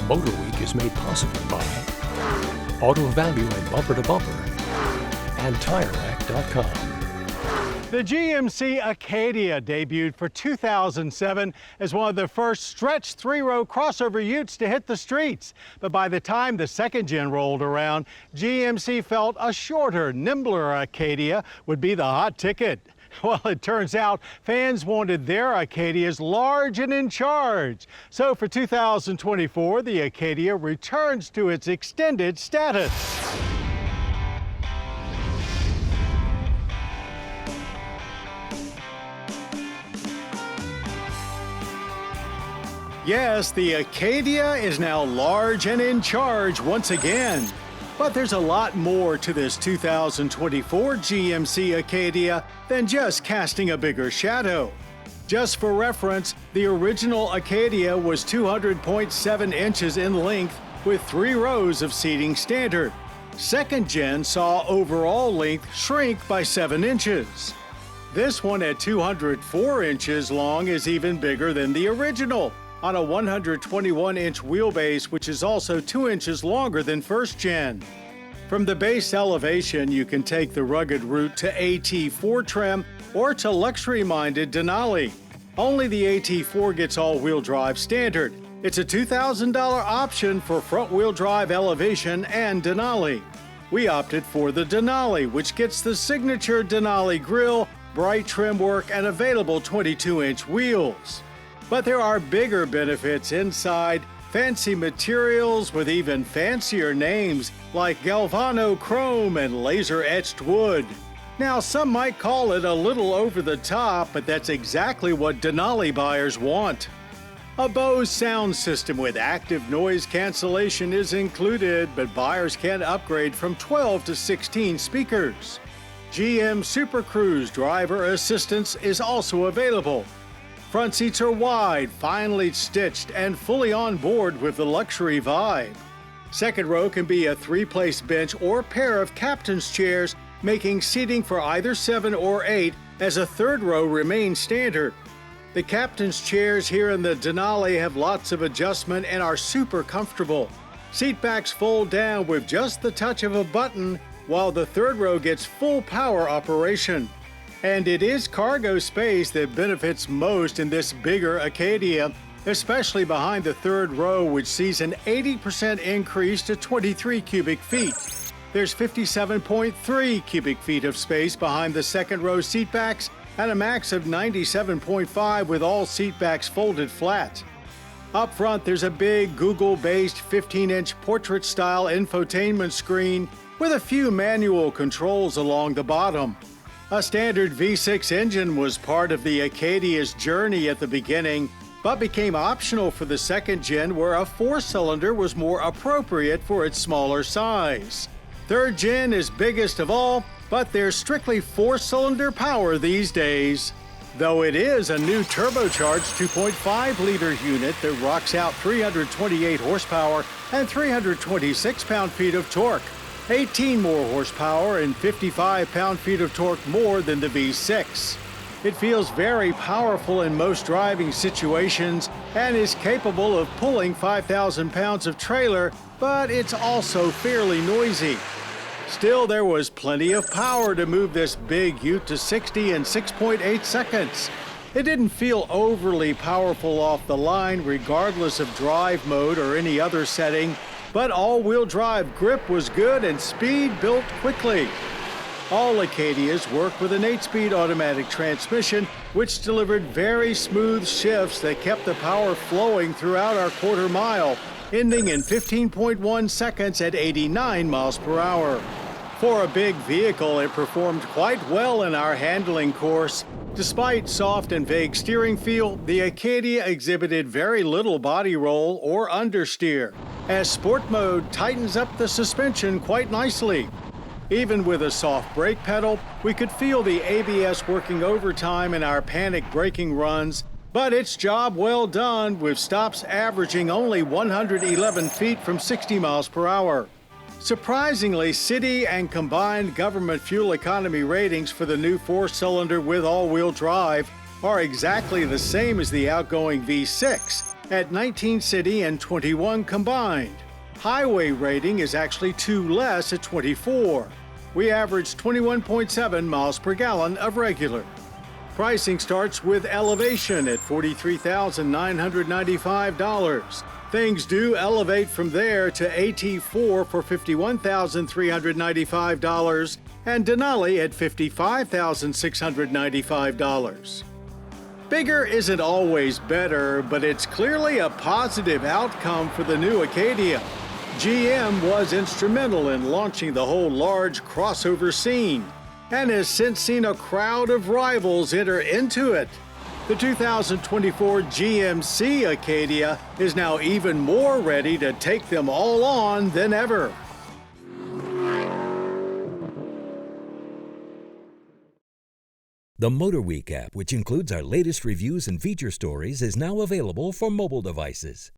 MotorWeek is made possible by Auto Value and Bumper to Bumper and TireRack.com. The GMC Acadia debuted for 2007 as one of the first stretch three-row crossover utes to hit the streets. But by the time the second gen rolled around, GMC felt a shorter, nimbler Acadia would be the hot ticket. Well, it turns out fans wanted their Acadias large and in charge. So for 2024, the Acadia returns to its extended status. Yes, the Acadia is now large and in charge once again. But there's a lot more to this 2024 GMC Acadia than just casting a bigger shadow. Just for reference, the original Acadia was 200.7 inches in length with 3 rows of seating standard. Second gen saw overall length shrink by 7 inches. This one at 204 inches long is even bigger than the original, on a 121-inch wheelbase, which is also 2 inches longer than first gen. From the base elevation, you can take the rugged route to AT4 trim or to luxury-minded Denali. Only the AT4 gets all-wheel drive standard. It's a $2,000 option for front-wheel drive elevation and Denali. We opted for the Denali, which gets the signature Denali grille, bright trim work, and available 22-inch wheels. But there are bigger benefits inside, fancy materials with even fancier names like Galvano Chrome and laser-etched wood. Now, some might call it a little over the top, but that's exactly what Denali buyers want. A Bose sound system with active noise cancellation is included, but buyers can upgrade from 12 to 16 speakers. GM Super Cruise driver assistance is also available. Front seats are wide, finely stitched, and fully on board with the luxury vibe. Second row can be a 3-place bench or pair of captain's chairs, making seating for either 7 or 8, as a third row remains standard. The captain's chairs here in the Denali have lots of adjustment and are super comfortable. Seat backs fold down with just the touch of a button, while the third row gets full power operation. And it is cargo space that benefits most in this bigger Acadia, especially behind the third row, which sees an 80% increase to 23 cubic feet. There's 57.3 cubic feet of space behind the second row seatbacks and a max of 97.5 with all seatbacks folded flat. Up front, there's a big Google-based 15-inch portrait-style infotainment screen with a few manual controls along the bottom. A standard V6 engine was part of the Acadia's journey at the beginning, but became optional for the second gen, where a 4-cylinder was more appropriate for its smaller size. Third gen is biggest of all, but there's strictly 4-cylinder power these days. Though it is a new turbocharged 2.5-liter unit that rocks out 328 horsepower and 326 pound-feet of torque. 18 more horsepower and 55 pound-feet of torque more than the V6. It feels very powerful in most driving situations and is capable of pulling 5,000 pounds of trailer, but it's also fairly noisy. Still, there was plenty of power to move this big ute to 60 in 6.8 seconds. It didn't feel overly powerful off the line, regardless of drive mode or any other setting, but all-wheel drive grip was good and speed built quickly. All Acadias work with an 8-speed automatic transmission, which delivered very smooth shifts that kept the power flowing throughout our quarter mile, ending in 15.1 seconds at 89 miles per hour. For a big vehicle, it performed quite well in our handling course. Despite soft and vague steering feel, the Acadia exhibited very little body roll or understeer, as Sport Mode tightens up the suspension quite nicely. Even with a soft brake pedal, we could feel the ABS working overtime in our panic braking runs, but it's job well done, with stops averaging only 111 feet from 60 miles per hour. Surprisingly, city and combined government fuel economy ratings for the new 4-cylinder with all-wheel drive are exactly the same as the outgoing V6, at 19 city and 21 combined. Highway rating is actually 2 less at 24. We average 21.7 miles per gallon of regular. Pricing starts with elevation at $43,995. Things do elevate from there to AT4 for $51,395 and Denali at $55,695. Bigger isn't always better, but it's clearly a positive outcome for the new Acadia. GM was instrumental in launching the whole large crossover scene and has since seen a crowd of rivals enter into it. The 2024 GMC Acadia is now even more ready to take them all on than ever. The MotorWeek app, which includes our latest reviews and feature stories, is now available for mobile devices.